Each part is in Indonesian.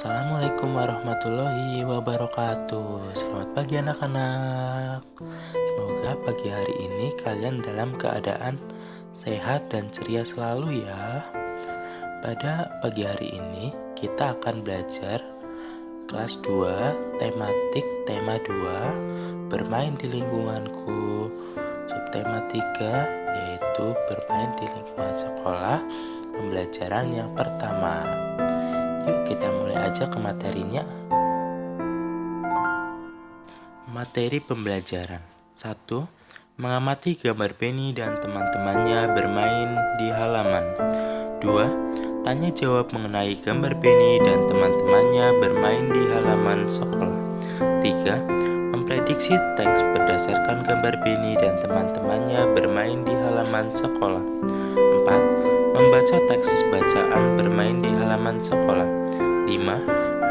Assalamualaikum warahmatullahi wabarakatuh. Selamat pagi anak-anak. Semoga pagi hari ini kalian dalam keadaan sehat dan ceria selalu ya. Pada pagi hari ini kita akan belajar kelas 2 tematik tema 2 bermain di lingkunganku. Subtema 3 yaitu bermain di lingkungan sekolah, pembelajaran yang pertama. Yuk kita mulai aja ke materinya. Materi pembelajaran 1. Mengamati gambar Benny dan teman-temannya bermain di halaman. 2. Tanya jawab mengenai gambar Benny dan teman-temannya bermain di halaman sekolah. 3. Memprediksi teks berdasarkan gambar Benny dan teman-temannya bermain di halaman sekolah. 4. Membaca teks bacaan bermain di halaman sekolah. 5.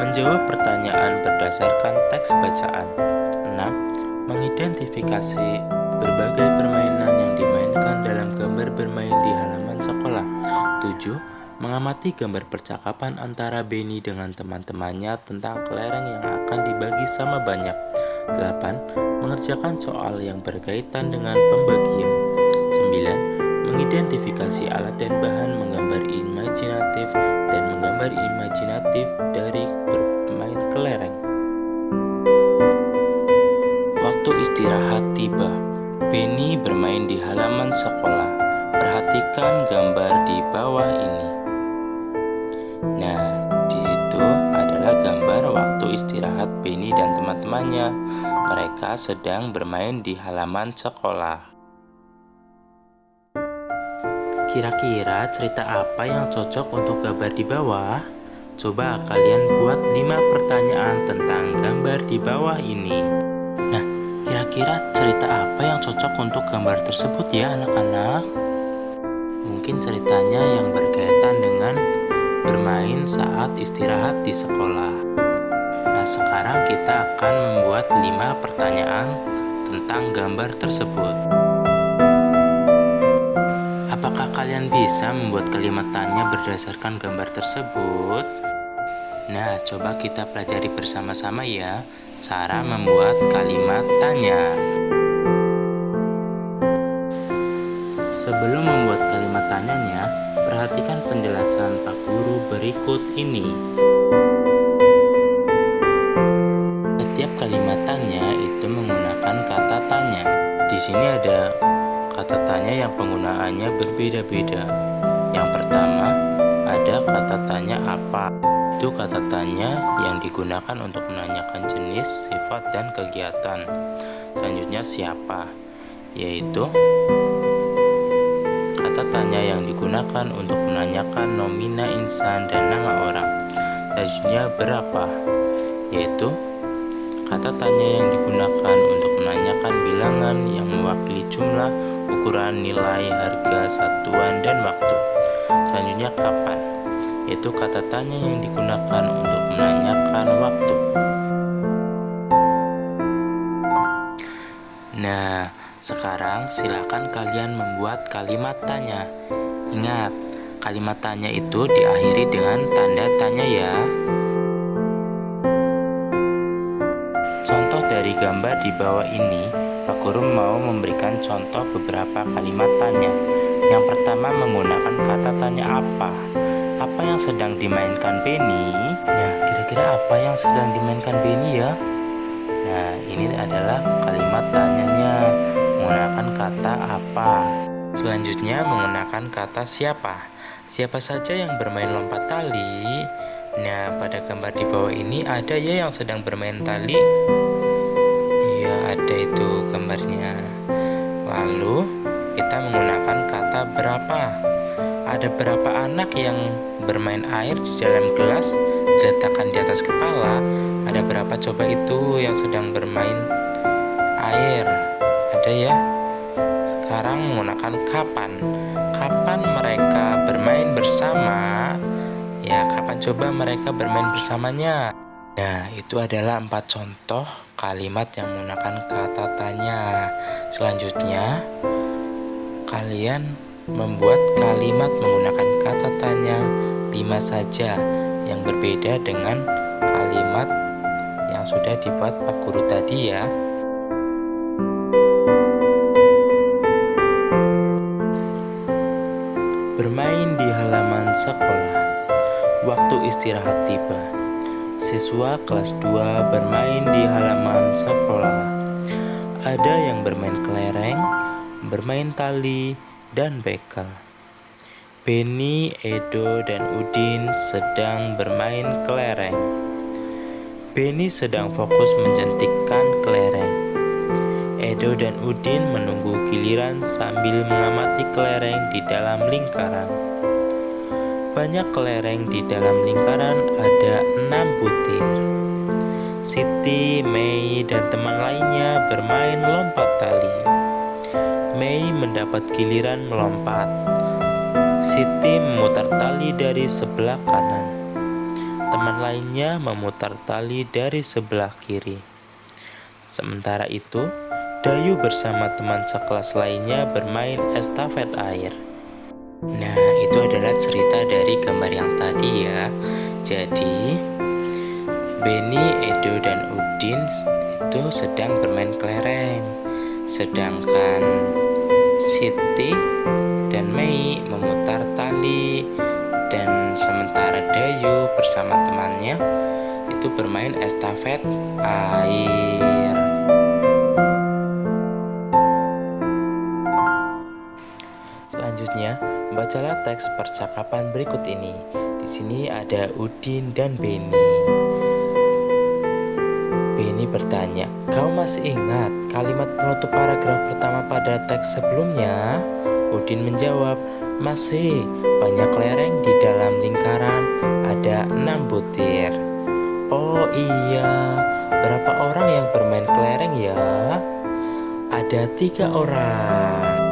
Menjawab pertanyaan berdasarkan teks bacaan. 6. Mengidentifikasi berbagai permainan yang dimainkan dalam gambar bermain di halaman sekolah. 7. Mengamati gambar percakapan antara Benny dengan teman-temannya tentang kelereng yang akan dibagi sama banyak. 8. Mengerjakan soal yang berkaitan dengan pembagian. 9. Mengidentifikasi alat dan bahan menggambar imajinatif dan menggambar imajinatif dari bermain kelereng. Waktu istirahat tiba. Benny bermain di halaman sekolah. Perhatikan gambar di bawah ini. Nah, di situ adalah gambar waktu istirahat Benny dan teman-temannya. Mereka sedang bermain di halaman sekolah. Kira-kira cerita apa yang cocok untuk gambar di bawah? Coba kalian buat 5 pertanyaan tentang gambar di bawah ini. Nah, kira-kira cerita apa yang cocok untuk gambar tersebut ya anak-anak? Mungkin ceritanya yang berkaitan dengan bermain saat istirahat di sekolah. Nah, sekarang kita akan membuat 5 pertanyaan tentang gambar tersebut. Apakah kalian bisa membuat kalimat tanya berdasarkan gambar tersebut? Nah, coba kita pelajari bersama-sama ya cara membuat kalimat tanya. Sebelum membuat kalimat tanyanya, perhatikan penjelasan Pak Guru berikut ini. Setiap kalimat tanya itu menggunakan kata tanya. Di sini ada kata tanya yang penggunaannya berbeda-beda. Yang pertama, ada kata tanya apa. Itu kata tanya yang digunakan untuk menanyakan jenis, sifat, dan kegiatan. Selanjutnya siapa, yaitu kata tanya yang digunakan untuk menanyakan nomina insan dan nama orang. Selanjutnya berapa, yaitu kata tanya yang digunakan untuk menanyakan bilangan yang mewakili jumlah, ukuran, nilai, harga, satuan, dan waktu. Selanjutnya kapan, yaitu kata tanya yang digunakan untuk menanyakan waktu. Nah, sekarang silakan kalian membuat kalimat tanya. Ingat, kalimat tanya itu diakhiri dengan tanda tanya ya. Contoh dari gambar di bawah ini, Pak Guru mau memberikan contoh beberapa kalimat tanya. Yang pertama menggunakan kata tanya apa. Apa yang sedang dimainkan Benny? Nah, kira-kira apa yang sedang dimainkan Benny ya? Nah, ini adalah kalimat tanyanya menggunakan kata apa. Selanjutnya menggunakan kata siapa. Siapa saja yang bermain lompat tali? Nah, pada gambar di bawah ini ada ya yang sedang bermain tali? Iya, ada itu gambarnya. Lalu kita menggunakan kata berapa. Ada berapa anak yang bermain air di dalam gelas diletakkan di atas kepala? Ada berapa coba itu yang sedang bermain air? Ada ya? Sekarang menggunakan kapan. Kapan mereka bermain bersama? Ya, kapan coba mereka bermain bersamanya? Nah, itu adalah 4 contoh kalimat yang menggunakan kata tanya. Selanjutnya, kalian membuat kalimat menggunakan kata tanya 5 saja, yang berbeda dengan kalimat yang sudah dibuat Pak Guru tadi ya. Bermain di halaman sekolah. Waktu istirahat tiba. Siswa kelas 2 bermain di halaman sekolah. Ada yang bermain kelereng, bermain tali, dan bekel. Benny, Edo, dan Udin sedang bermain kelereng. Benny sedang fokus menjentikkan kelereng. Edo dan Udin menunggu giliran sambil mengamati kelereng di dalam lingkaran. Banyak kelereng di dalam lingkaran, ada 6 butir. Siti, Mei, dan teman lainnya bermain lompat tali. Mei mendapat giliran melompat. Siti memutar tali dari sebelah kanan. Teman lainnya memutar tali dari sebelah kiri. Sementara itu, Dayu bersama teman sekelas lainnya bermain estafet air. Nah, itu adalah cerita dari gambar yang tadi ya. Jadi, Benny, Edo, dan Udin itu sedang bermain kelereng. Sedangkan Siti dan Mei memutar tali. Dan sementara Dayu bersama temannya itu bermain estafet air. Selanjutnya, bacalah teks percakapan berikut ini. Di sini ada Udin dan Benny. Benny bertanya, "Kau masih ingat kalimat penutup paragraf pertama pada teks sebelumnya?" Udin menjawab, "Masih, banyak kelereng di dalam lingkaran, ada 6 butir." "Oh iya, berapa orang yang bermain kelereng ya?" "Ada 3 orang."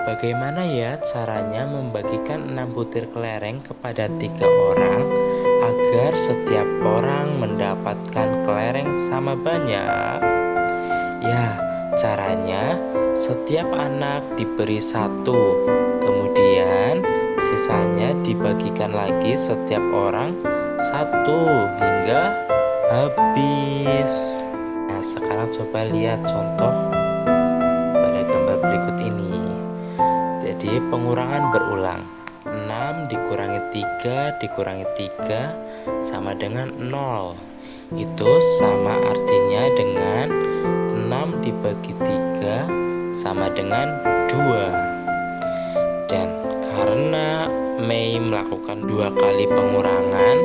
Bagaimana ya caranya membagikan 6 butir kelereng kepada 3 orang agar setiap orang mendapatkan kelereng sama banyak? Ya, caranya setiap anak diberi 1, kemudian sisanya dibagikan lagi setiap orang 1 hingga habis. Nah, sekarang coba lihat contoh pada gambar berikut ini. Jadi pengurangan berulang. 6 dikurangi 3 sama dengan 0. Itu sama artinya dengan 6 dibagi 3 sama dengan 2. Dan karena Mei melakukan 2 kali pengurangan,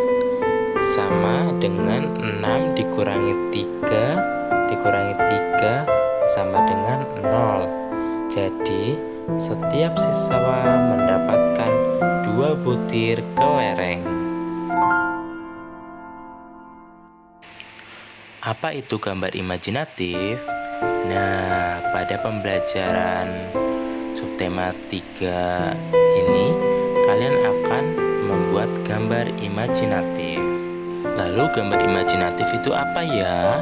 sama dengan 6 dikurangi 3 sama dengan 0. Jadi setiap siswa mendapatkan 2 butir kelereng. Apa itu gambar imajinatif? Nah, pada pembelajaran subtema 3 ini, kalian akan membuat gambar imajinatif. Lalu gambar imajinatif itu apa ya?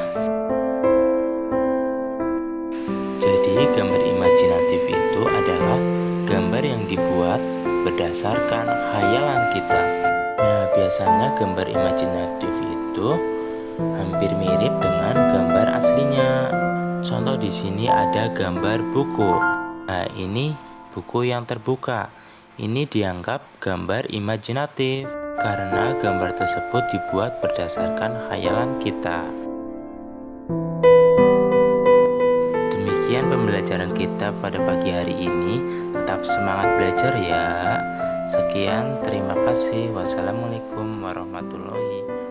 Jadi gambar imajinatif itu adalah gambar yang dibuat berdasarkan khayalan kita. Nah, biasanya gambar imajinatif itu hampir mirip dengan gambar aslinya. Contoh di sini ada gambar buku. Nah, ini buku yang terbuka. Ini dianggap gambar imajinatif karena gambar tersebut dibuat berdasarkan khayalan kita. Demikian pembelajaran kita pada pagi hari ini. Tetap semangat belajar ya. Sekian, terima kasih. Wassalamualaikum warahmatullahi wabarakatuh.